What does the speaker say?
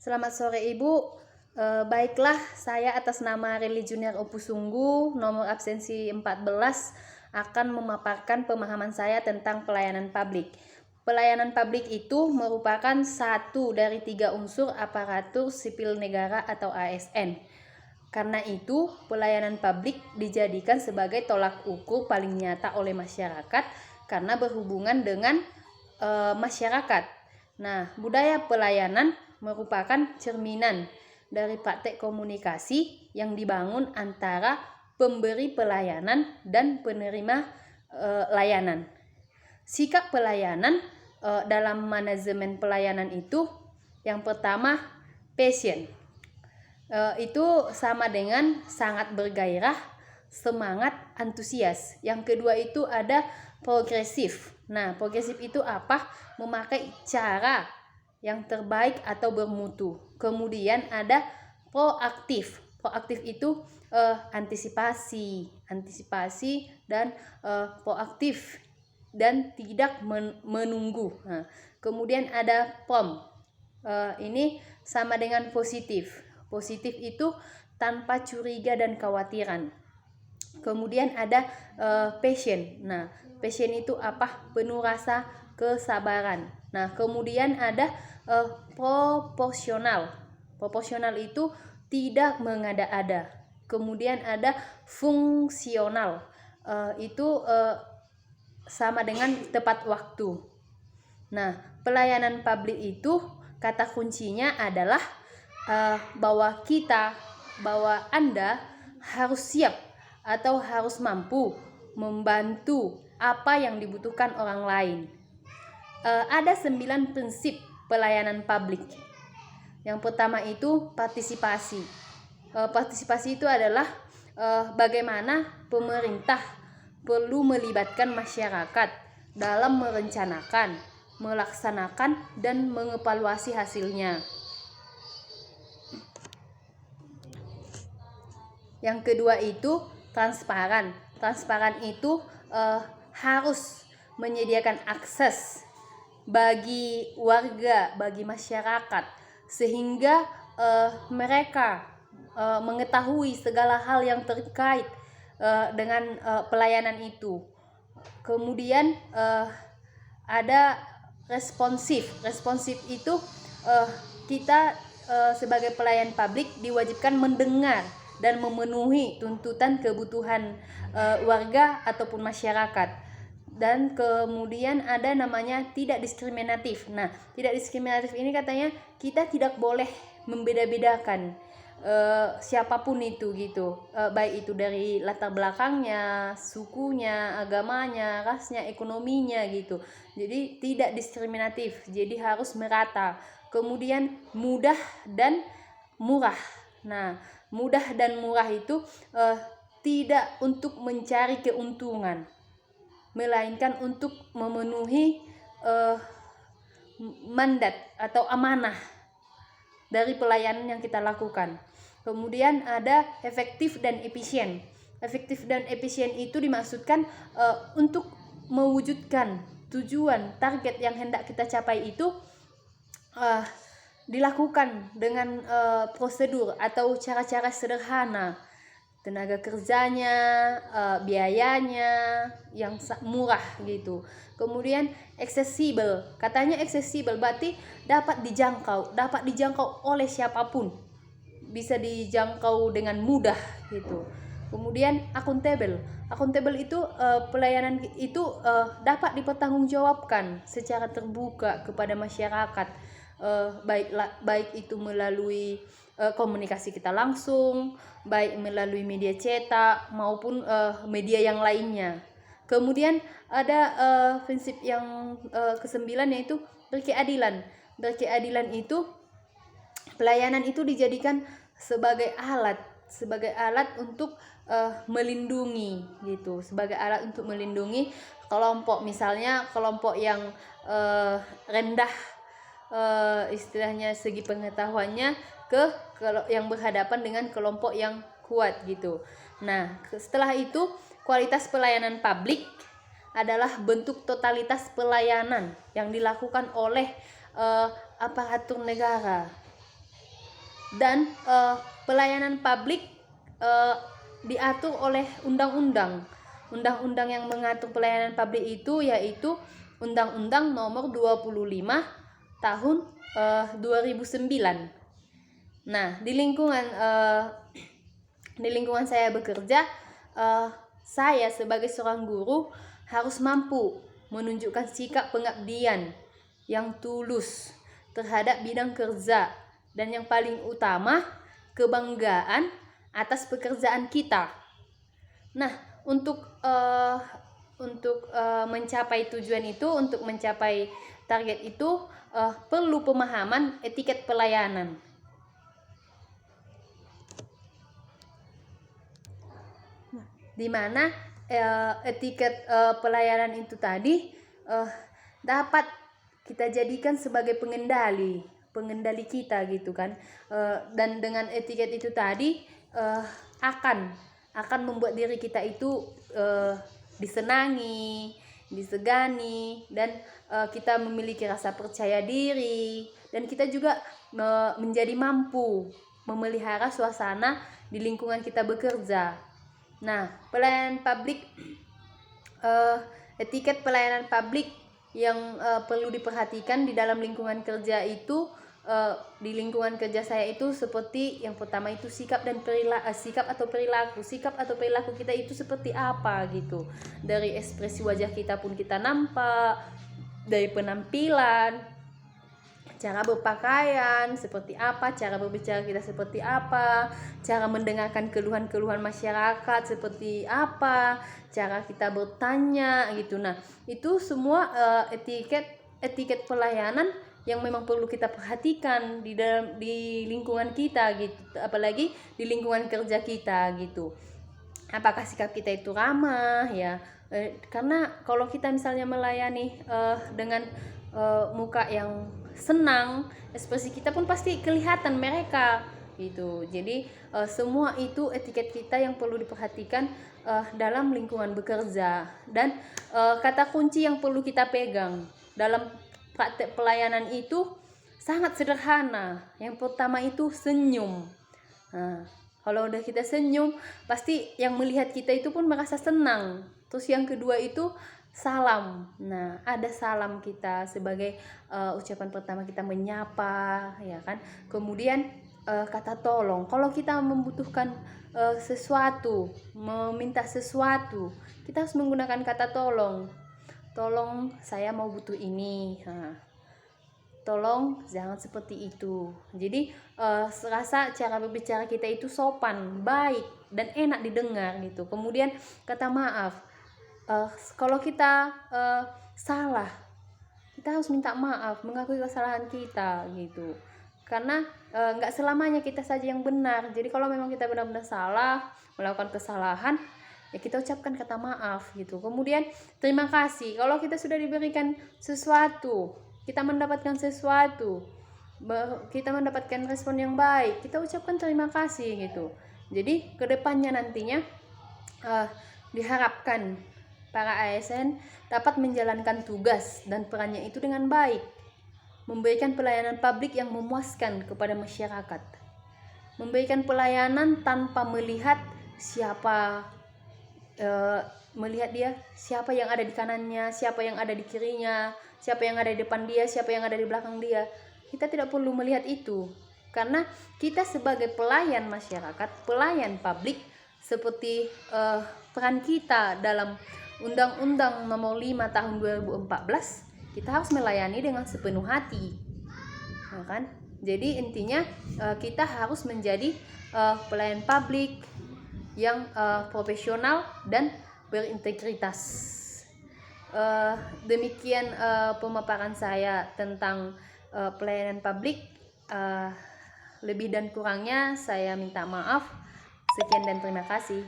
Selamat sore Ibu. Baiklah, saya atas nama Reli Junior Opusunggu, nomor absensi 14, akan memaparkan pemahaman saya tentang pelayanan publik. Pelayanan publik itu merupakan satu dari 3 unsur aparatur sipil negara atau ASN. Karena itu, pelayanan publik dijadikan sebagai tolak ukur paling nyata oleh masyarakat karena berhubungan dengan masyarakat. Nah, budaya pelayanan merupakan cerminan dari praktek komunikasi yang dibangun antara pemberi pelayanan dan penerima layanan. Sikap pelayanan dalam manajemen pelayanan itu, yang pertama, passion. Itu sama dengan sangat bergairah, semangat, antusias. Yang kedua itu ada progresif. Nah, progresif itu apa? Memakai cara yang terbaik atau bermutu. Kemudian ada proaktif. Proaktif itu antisipasi dan proaktif dan tidak menunggu. Nah, kemudian ada prom. Ini sama dengan positif. Positif itu tanpa curiga dan khawatiran. Kemudian ada passion. Nah, passion itu apa? Penuh rasa kesabaran. Nah, kemudian ada proporsional. Proporsional itu tidak mengada-ada. Kemudian ada fungsional. Itu sama dengan tepat waktu. Nah, pelayanan publik itu kata kuncinya adalah bahwa Anda harus siap atau harus mampu membantu apa yang dibutuhkan orang lain. Ada 9 prinsip pelayanan publik. Yang pertama itu partisipasi. Partisipasi itu adalah bagaimana pemerintah perlu melibatkan masyarakat dalam merencanakan, melaksanakan, dan mengevaluasi hasilnya. Yang kedua itu transparan. Transparan itu harus menyediakan akses bagi warga, bagi masyarakat, sehingga mereka mengetahui segala hal yang terkait dengan pelayanan itu. Kemudian ada responsif. Responsif itu kita sebagai pelayan publik diwajibkan mendengar dan memenuhi tuntutan kebutuhan warga ataupun masyarakat. Dan kemudian ada namanya tidak diskriminatif. Nah, tidak diskriminatif ini katanya kita tidak boleh membeda-bedakan siapapun itu gitu, baik itu dari latar belakangnya, sukunya, agamanya, rasnya, ekonominya gitu. Jadi tidak diskriminatif, jadi harus merata. Kemudian mudah dan murah. Nah, mudah dan murah itu tidak untuk mencari keuntungan, melainkan untuk memenuhi mandat atau amanah dari pelayanan yang kita lakukan. Kemudian ada efektif dan efisien. Efektif dan efisien itu dimaksudkan untuk mewujudkan tujuan target yang hendak kita capai itu dilakukan dengan prosedur atau cara-cara sederhana. Tenaga kerjanya, biayanya yang murah gitu. Kemudian accessible. Katanya accessible berarti dapat dijangkau oleh siapapun. Bisa dijangkau dengan mudah gitu. Kemudian accountable. Accountable itu pelayanan itu dapat dipertanggungjawabkan secara terbuka kepada masyarakat. Baik itu melalui komunikasi kita langsung, baik melalui media cetak maupun media yang lainnya. Kemudian ada prinsip yang ke-9 yaitu berkeadilan. Berkeadilan itu pelayanan itu dijadikan sebagai alat untuk melindungi gitu, sebagai alat untuk melindungi kelompok, misalnya kelompok yang rendah istilahnya segi pengetahuannya ke yang berhadapan dengan kelompok yang kuat gitu. Nah, setelah itu kualitas pelayanan publik adalah bentuk totalitas pelayanan yang dilakukan oleh aparatur negara. Dan pelayanan publik diatur oleh undang-undang. Undang-undang yang mengatur pelayanan publik itu yaitu Undang-Undang Nomor 25 Tahun 2009. Nah, di lingkungan saya bekerja, saya sebagai seorang guru harus mampu menunjukkan sikap pengabdian yang tulus terhadap bidang kerja, dan yang paling utama, kebanggaan atas pekerjaan kita. Nah, untuk mencapai tujuan itu, untuk mencapai target itu, perlu pemahaman etiket pelayanan. Di mana etiket pelayanan itu tadi dapat kita jadikan sebagai pengendali kita gitu kan. Dan dengan etiket itu tadi akan membuat diri kita itu disenangi, disegani, dan kita memiliki rasa percaya diri, dan kita juga menjadi mampu memelihara suasana di lingkungan kita bekerja. Nah, etiket pelayanan publik yang perlu diperhatikan di dalam lingkungan kerja itu, di lingkungan kerja saya itu seperti yang pertama itu sikap atau perilaku kita itu seperti apa gitu. Dari ekspresi wajah kita pun kita nampak, dari penampilan, cara berpakaian seperti apa, cara berbicara kita seperti apa, cara mendengarkan keluhan-keluhan masyarakat seperti apa, cara kita bertanya gitu. Nah, itu semua etiket pelayanan yang memang perlu kita perhatikan di lingkungan kita gitu, apalagi di lingkungan kerja kita gitu. Apakah sikap kita itu ramah ya? Karena kalau kita misalnya melayani dengan muka yang senang, ekspresi kita pun pasti kelihatan mereka gitu. Jadi semua itu etiket kita yang perlu diperhatikan dalam lingkungan bekerja. Dan kata kunci yang perlu kita pegang dalam praktek pelayanan itu sangat sederhana. Yang pertama itu senyum. Nah, kalau udah kita senyum, pasti yang melihat kita itu pun merasa senang. Terus yang kedua itu salam. Nah, ada salam kita sebagai ucapan pertama kita menyapa, ya kan. Kemudian kata tolong. Kalau kita membutuhkan sesuatu, meminta sesuatu, kita harus menggunakan kata tolong. Tolong, saya mau butuh ini. Nah, tolong jangan seperti itu. Jadi serasa cara berbicara kita itu sopan, baik, dan enak didengar gitu. Kemudian kata maaf. Kalau kita salah, kita harus minta maaf, mengakui kesalahan kita gitu. Karena nggak selamanya kita saja yang benar. Jadi kalau memang kita benar-benar salah, melakukan kesalahan, ya kita ucapkan kata maaf gitu. Kemudian terima kasih kalau kita sudah diberikan sesuatu, kita mendapatkan sesuatu, kita mendapatkan respon yang baik, kita ucapkan terima kasih gitu. Jadi kedepannya nantinya diharapkan para ASN dapat menjalankan tugas dan perannya itu dengan baik, memberikan pelayanan publik yang memuaskan kepada masyarakat, memberikan pelayanan tanpa melihat siapa siapa yang ada di kanannya, siapa yang ada di kirinya, siapa yang ada di depan dia, siapa yang ada di belakang dia. Kita tidak perlu melihat itu, karena kita sebagai pelayan masyarakat, pelayan publik, seperti peran kita dalam Undang-Undang Nomor 5 Tahun 2014, kita harus melayani dengan sepenuh hati, ya kan? Jadi intinya kita harus menjadi pelayan publik yang profesional dan berintegritas. Demikian pemaparan saya tentang pelayanan publik. Lebih dan kurangnya saya minta maaf. Sekian dan terima kasih.